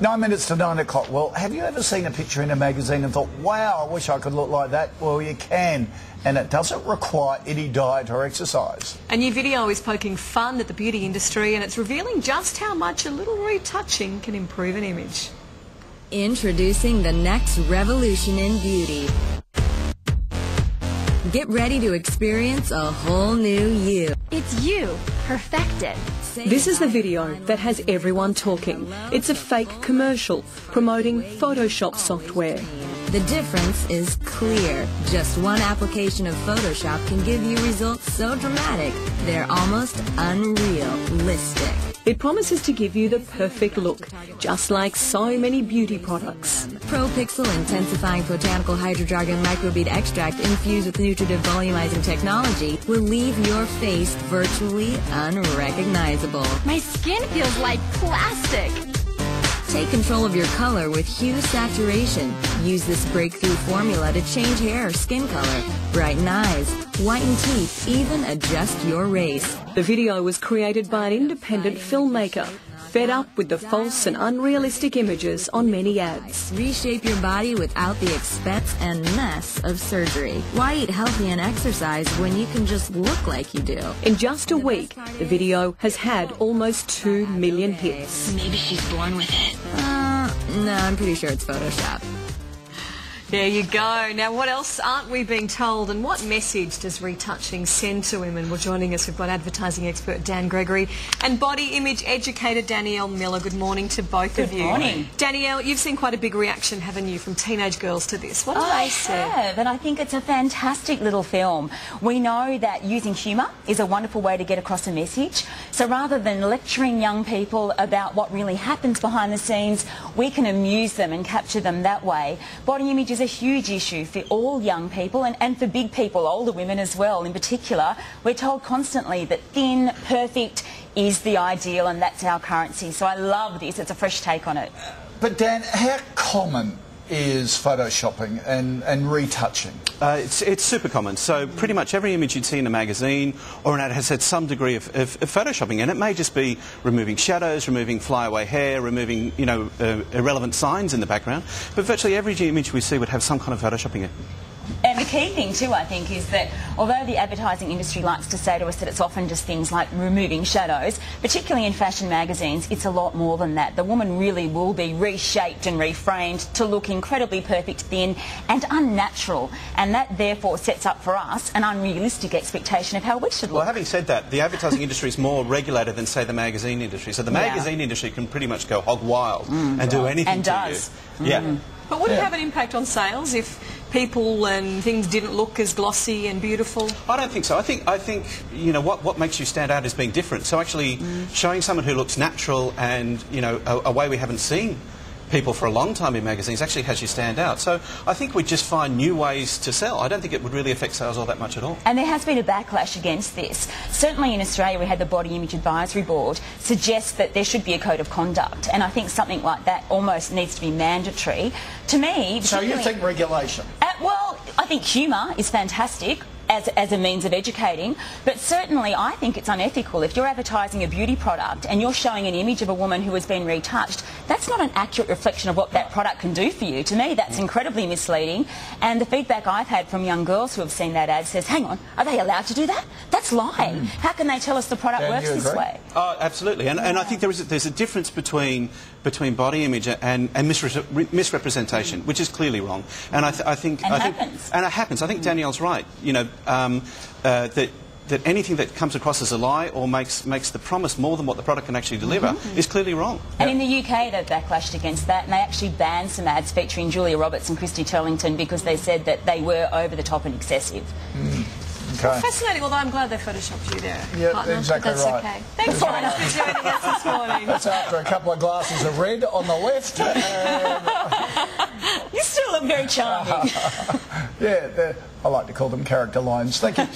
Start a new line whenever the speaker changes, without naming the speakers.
9 minutes to 9 o'clock. Well, have you ever seen a picture in a magazine and thought, wow, I wish I could look like that? Well, you can, and it doesn't require any diet or exercise.
A new video is poking fun at the beauty industry, and it's revealing just how much a little retouching can improve an image.
Introducing the next revolution in beauty. Get ready to experience a whole new you.
It's you, perfected.
This is the video that has everyone talking. It's a fake commercial promoting Photoshop software.
The difference is clear. Just one application of Photoshop can give you results so dramatic, they're almost unrealistic.
It promises to give you the perfect look, just like so many beauty products.
ProPixel intensifying botanical hydrodragon microbead extract infused with nutritive volumizing technology will leave your face virtually unrecognizable.
My skin feels like plastic.
Take control of your color with Hue Saturation. Use this breakthrough formula to change hair or skin color, brighten eyes, whiten teeth, even adjust your race.
The video was created by an independent filmmaker, fed up with the false and unrealistic images on many ads.
Reshape your body without the expense and mess of surgery. Why eat healthy and exercise when you can just look like you do?
In just a week, the video has had almost 2 million hits.
Maybe she's born with it.
No, I'm pretty sure it's Photoshop.
There you go. Now, what else aren't we being told, and what message does retouching send to women? Well, joining us, we've got advertising expert Dan Gregory and body image educator Dannielle Miller. Good morning to both of you.
Good morning.
Dannielle, you've seen quite a big reaction, haven't you, from teenage girls to this? What do they say?
I have, and I think it's a fantastic little film. We know that using humour is a wonderful way to get across a message. So rather than lecturing young people about what really happens behind the scenes, we can amuse them and capture them that way. Body image is a huge issue for all young people and for big people, older women as well in particular. We're told constantly that thin, perfect is the ideal, and that's our currency. So I love this. It's a fresh take on it.
But Dan, how common is photoshopping and retouching?
It's super common. So pretty much every image you'd see in a magazine or an ad has had some degree of photoshopping, and it may just be removing shadows, removing flyaway hair, removing irrelevant signs in the background. But virtually every image we see would have some kind of photoshopping in it.
And the key thing too, I think, is that although the advertising industry likes to say to us that it's often just things like removing shadows, particularly in fashion magazines, it's a lot more than that. The woman really will be reshaped and reframed to look incredibly perfect, thin and unnatural, and that therefore sets up for us an unrealistic expectation of how we should look.
Well, having said that, the advertising industry is more regulated than, say, the magazine industry. So the magazine industry can pretty much go hog wild and do anything
and
to
does.
you. Yeah.
But would it have an impact on sales if people and things didn't look as glossy and beautiful?
I don't think so. I think you know what makes you stand out is being different. So actually showing someone who looks natural and a way we haven't seen people for a long time in magazines actually has you stand out. So I think we just find new ways to sell. I don't think it would really affect sales all that much at all.
And there has been a backlash against this. Certainly in Australia we had the Body Image Advisory Board suggest that there should be a code of conduct, and I think something like that almost needs to be mandatory. To me...
So you think regulation?
Well, I think humour is fantastic as a means of educating, but certainly I think it's unethical. If you're advertising a beauty product and you're showing an image of a woman who has been retouched, that's not an accurate reflection of what that product can do for you. To me, that's incredibly misleading, and the feedback I've had from young girls who have seen that ad says, hang on, are they allowed to do that? That's lying. How can they tell us the product works this way?
Oh, absolutely, and I think there's a difference between body image and misrepresentation, which is clearly wrong. And I think it happens. I think Dannielle's right. That anything that comes across as a lie or makes the promise more than what the product can actually deliver is clearly wrong.
And in the UK they've backlashed against that, and they actually banned some ads featuring Julia Roberts and Christy Turlington because they said that they were over the top and excessive.
Okay.
Fascinating, although I'm glad they photoshopped you there.
Yeah,
partner,
exactly
that's
right.
Okay. Thanks so much for joining us this morning.
That's after a couple of glasses of red on the left.
You still look very charming.
Yeah, I like to call them character lines. Thank you.